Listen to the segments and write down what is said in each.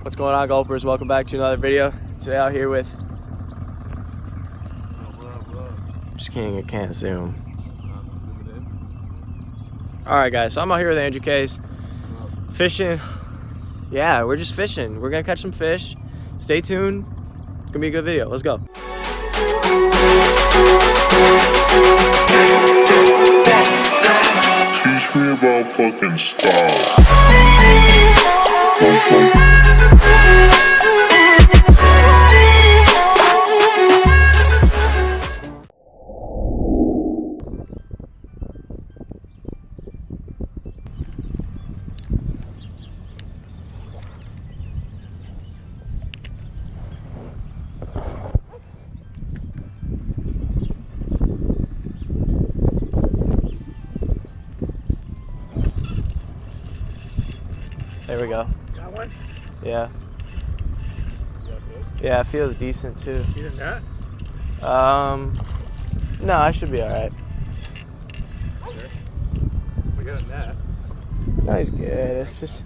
What's going on, golfers? Welcome back to another video. Today out here with just kidding, I can't zoom. Alright guys, so I'm out here with Andrew Case. Fishing. Yeah, we're just fishing. We're gonna catch some fish. Stay tuned. It's gonna be a good video. Let's go. Teach me about fucking style. There we go. Got one? Yeah. Yeah, it feels decent too. You did that? No, I should be alright. Sure. We got a net. No, he's good. It's just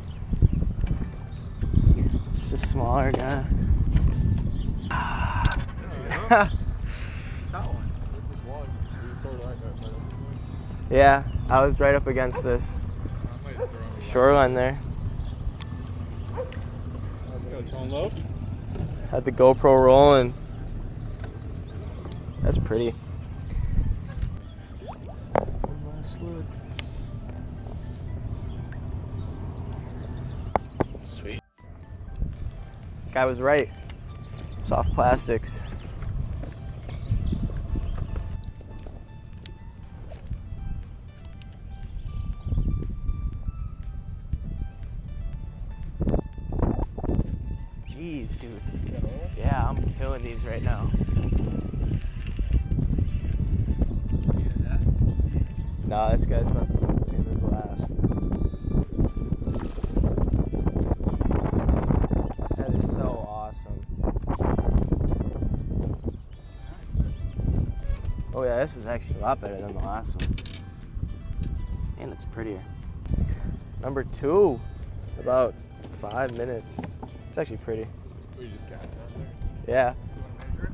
a smaller guy. Got one. This is one. Yeah, I was right up against this shoreline there. Tone low. Had the GoPro rolling. That's pretty. Sweet. Guy was right. Soft plastics. Jeez, dude. Yeah, I'm killing these right now. Nah, this guy's about the same as the last. That is so awesome. Oh yeah, this is actually a lot better than the last one. And it's prettier. Number 2, about 5 minutes. It's actually pretty. We just cast out there. Yeah. You want to measure it?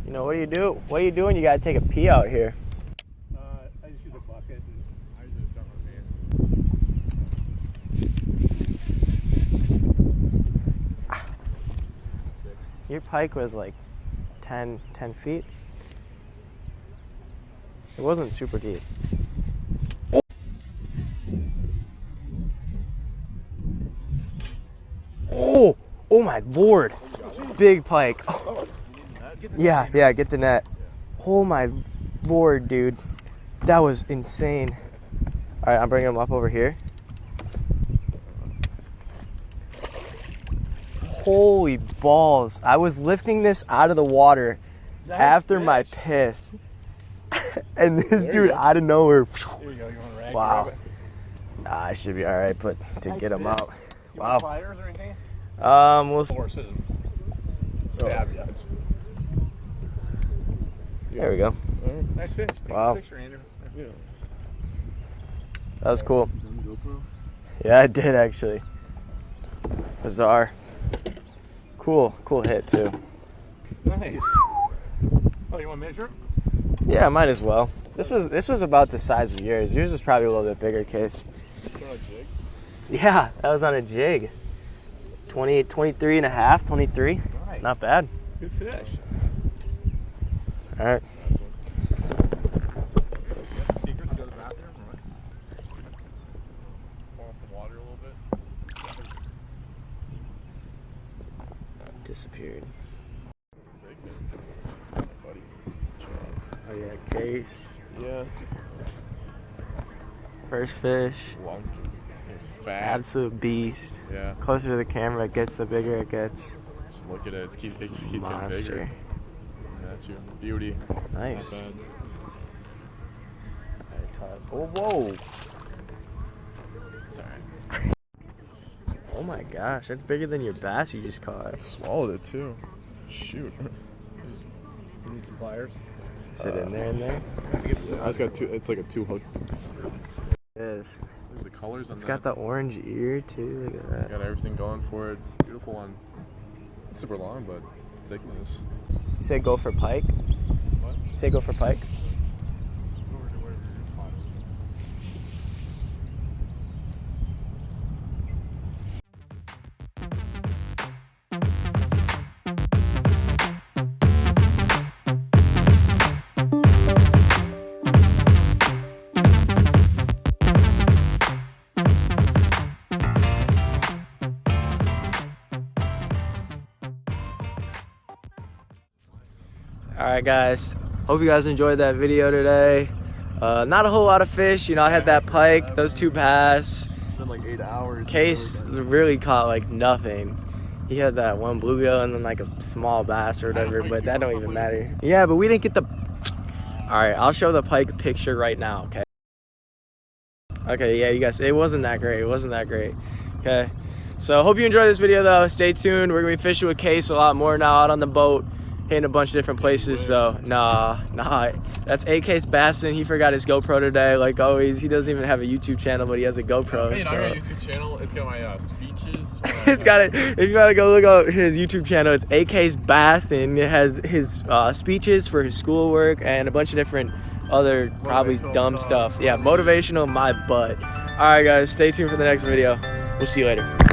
You know, what do you do? What are you doing? You gotta take a pee out here. I just use a bucket and I use it on my pants. Your pike was like 10 feet. It wasn't super deep. Oh my lord. Big pike. Oh. Yeah, get the net. Oh my lord, dude. That was insane. All right, I'm bringing him up over here. Holy balls. I was lifting this out of the water after my piss. And this dude out of nowhere. There you go. You want a rag? Wow. Grab it? Nah, I should be all right, but to Nice get him fish. out. You Wow. want pliers or anything? We'll Horses. Stab you. There we go. Nice fish. Take Wow. a picture, Andrew. That was cool. Yeah, I did actually. Bizarre. Cool hit too. Nice. Oh, you want to measure? Yeah, might as well. This was about the size of yours. Yours is probably a little bit bigger, Case. On a jig? Yeah, that was on a jig. 23 and a half, 23. Nice. Not bad. Good fish. All right. Secret to go to the bathroom, right? Pull off the water a little bit. Disappeared. Buddy. Oh yeah, case. Yeah. First fish. Long. This thing's fat. Absolute beast. Yeah. Closer to the camera it gets, the bigger it gets. Just look at it. It keeps getting Monster. bigger. Yeah, that's your beauty. Nice. Not bad. Oh, whoa. It's alright. Oh my gosh, that's bigger than your bass you just caught. Swallowed it too. Shoot. You need some pliers? Is it in there? I just got two. It's like a 2-hook. It is. Look at the colors on It's that. got the orange ear too. Look at It's that. got everything going for it. Beautiful one. It's super long, but thickness. You say go for pike? What? You say go for pike? Alright guys, hope you guys enjoyed that video today. Not a whole lot of fish, you know, I had that pike, those 2 bass. It's been like 8 hours. Case really caught like nothing. He had that one bluegill and then like a small bass or whatever, but that don't even matter. Yeah, but we didn't get the... Alright, I'll show the pike picture right now, okay? Okay, yeah, you guys, it wasn't that great, okay? So, hope you enjoyed this video though, stay tuned, we're gonna be fishing with Case a lot more now out on the boat. Hitting a bunch of different places, so nah, that's AK's Bassin. He forgot his GoPro today, like always. He doesn't even have a YouTube channel, but he has a GoPro. Hey, so. I got a YouTube channel. It's got my speeches. It's got it. If you gotta go look up his YouTube channel, it's AK's Bassin. It has his speeches for his schoolwork and a bunch of different other probably dumb stuff. Yeah, motivational my butt. All right, guys, stay tuned for the next video. We'll see you later.